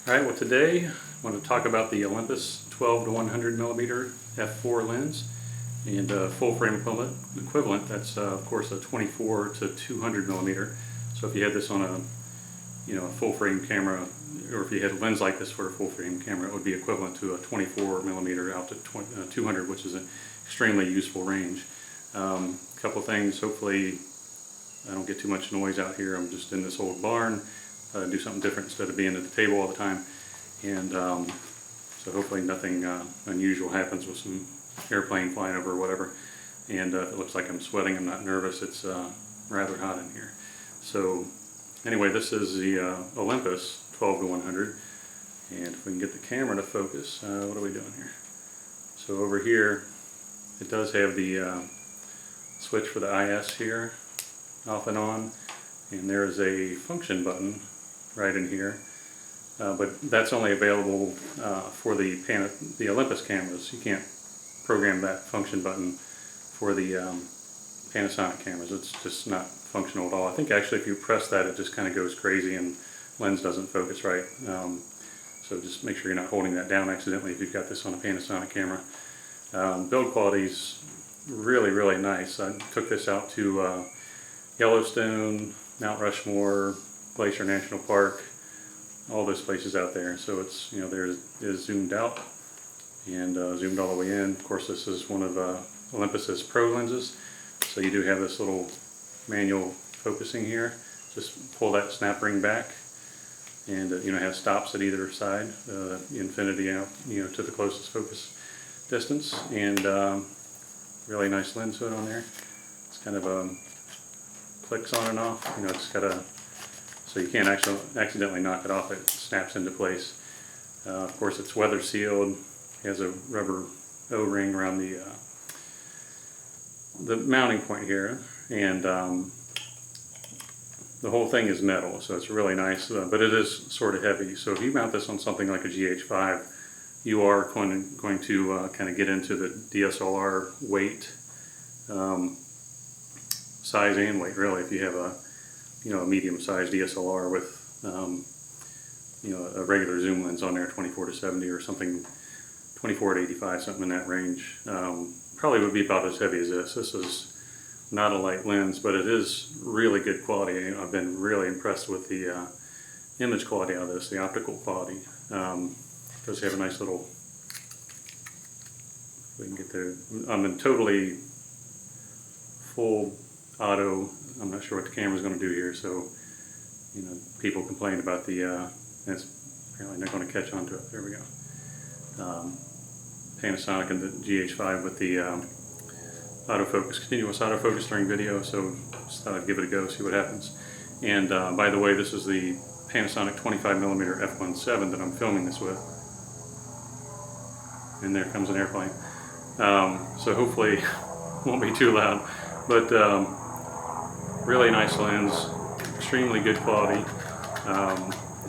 Alright, well today I want to talk about the Olympus 12 to 100 millimeter f4 lens and full frame equivalent. That's of course a 24 to 200 millimeter. So if you had this on a full frame camera, or if you had a lens like this for a full frame camera, it would be equivalent to a 24 millimeter out to 200, which is an extremely useful range. A couple things. Hopefully I don't get too much noise out here. I'm just in this old barn. Do something different instead of being at the table all the time, and so hopefully nothing unusual happens with some airplane flying over or whatever. And if it looks like I'm sweating, I'm not nervous. It's rather hot in here. So anyway, this is the Olympus 12 to 100, and if we can get the camera to focus, what are we doing here? So over here it does have the switch for the IS here, off and on, and there is a function button right in here, but that's only available for the Olympus cameras. You can't program that function button for the Panasonic cameras. It's just not functional at all. I think actually if you press that, it just kind of goes crazy and lens doesn't focus right. So just make sure you're not holding that down accidentally if you've got this on a Panasonic camera. Build quality's really nice. I took this out to Yellowstone, Mount Rushmore, Glacier National Park, all those places out there. So it's, there is zoomed out and zoomed all the way in. Of course, this is one of Olympus's Pro lenses, so you do have this little manual focusing here. Just pull that snap ring back, and it has stops at either side, infinity out, to the closest focus distance, and really nice lens hood on there. It's kind of clicks on and off. It's got a, so you can't actually accidentally knock it off. It snaps into place. Of course, it's weather sealed. It has a rubber O-ring around the mounting point here, and the whole thing is metal, so it's really nice. But it is sort of heavy. So if you mount this on something like a GH5, you are going to kind of get into the DSLR weight. Size and weight, really. If you have a a medium-sized DSLR with a regular zoom lens on there, 24 to 70 or something, 24 to 85, something in that range, probably would be about as heavy as this. This is not a light lens, but it is really good quality. I've been really impressed with the image quality of this, the optical quality. It does have a nice little, if we can get there, I'm in totally full auto. I'm not sure what the camera's going to do here, so people complain about the it's apparently not going to catch on to it. There we go. Panasonic and the GH5 with the autofocus, continuous autofocus during video, so just thought I'd give it a go, see what happens. And by the way, this is the Panasonic 25mm f1.7 that I'm filming this with, and there comes an airplane. So hopefully it won't be too loud, but really nice lens, extremely good quality.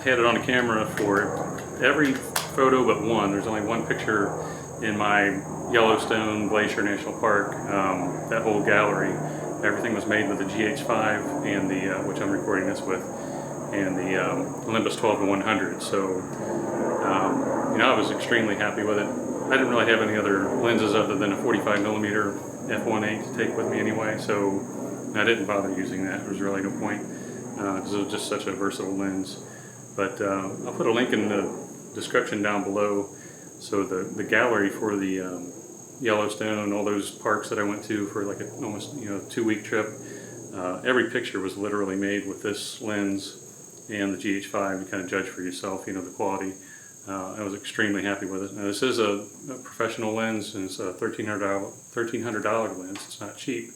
Had it on a camera for every photo but one. There's only one picture in my Yellowstone Glacier National Park. That whole gallery, everything was made with the GH5 and the which I'm recording this with, and the Olympus 12 to 100. So I was extremely happy with it. I didn't really have any other lenses other than a 45mm f1.8 to take with me anyway, so I didn't bother using that. There was really no point, because it was just such a versatile lens. But I'll put a link in the description down below. So the gallery for the Yellowstone, all those parks that I went to for like almost 2-week trip, every picture was literally made with this lens and the GH5. You kind of judge for yourself, the quality. I was extremely happy with it. Now, this is a professional lens, and it's a $1,300 lens. It's not cheap.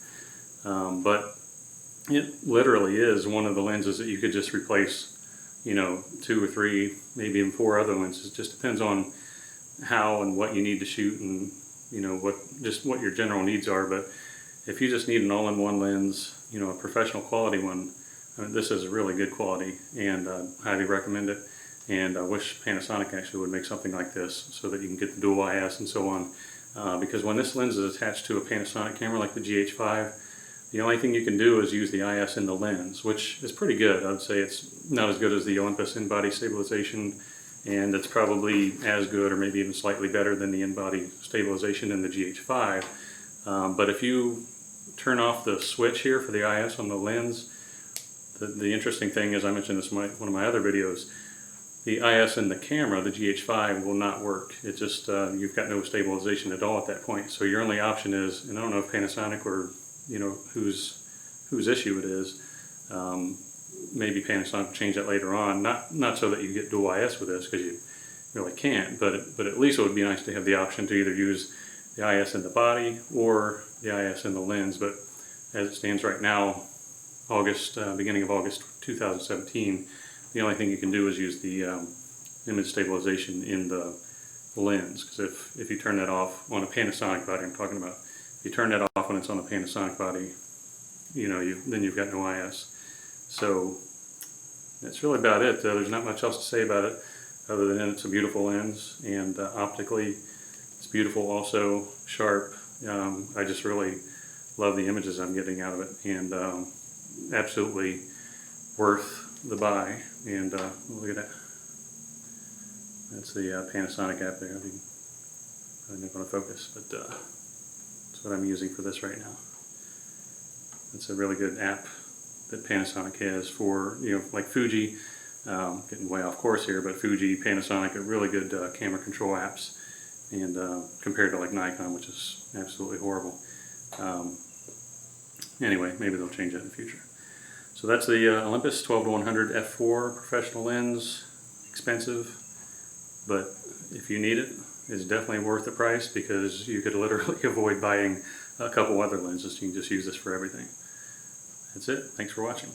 But it literally is one of the lenses that you could just replace, 2 or 3, maybe even 4 other lenses. It just depends on how and what you need to shoot, and what your general needs are. But if you just need an all-in-one lens, a professional quality one, this is really good quality, and highly recommend it. And I wish Panasonic actually would make something like this so that you can get the dual IS and so on. Because when this lens is attached to a Panasonic camera like the GH5, The only thing you can do is use the IS in the lens, which is pretty good. I would say it's not as good as the Olympus in-body stabilization and it's probably as good or maybe even slightly better than the in-body stabilization in the GH5. But if you turn off the switch here for the IS on the lens, the interesting thing is, I mentioned this in one of my other videos, the IS in the camera, the GH5, will not work. It just, you've got no stabilization at all at that point. So your only option is, and I don't know if Panasonic or, you know, whose issue it is, maybe Panasonic will change that later on. Not so that you get dual IS with this, because you really can't, but at least it would be nice to have the option to either use the IS in the body or the IS in the lens. But as it stands right now, beginning of August 2017, the only thing you can do is use the image stabilization in the lens, because if you turn that off on a Panasonic body, I'm talking about, if you turn that off when it's on a Panasonic body, you know, then you've got no IS. So that's really about it. There's not much else to say about it other than it's a beautiful lens, and optically it's beautiful, also sharp. I just really love the images I'm getting out of it, and absolutely worth the buy. And look at that. That's the Panasonic app there. I mean, probably not going to focus, but that's what I'm using for this right now. It's a really good app that Panasonic has for, you know, like Fuji, getting way off course here, but Fuji, Panasonic are really good camera control apps, and compared to like Nikon, which is absolutely horrible. Anyway, maybe they'll change that in the future. So that's the Olympus 12-100 f4 professional lens. Expensive, but if you need it, it's definitely worth the price, because you could literally avoid buying a couple other lenses. You can just use this for everything. That's it. Thanks for watching.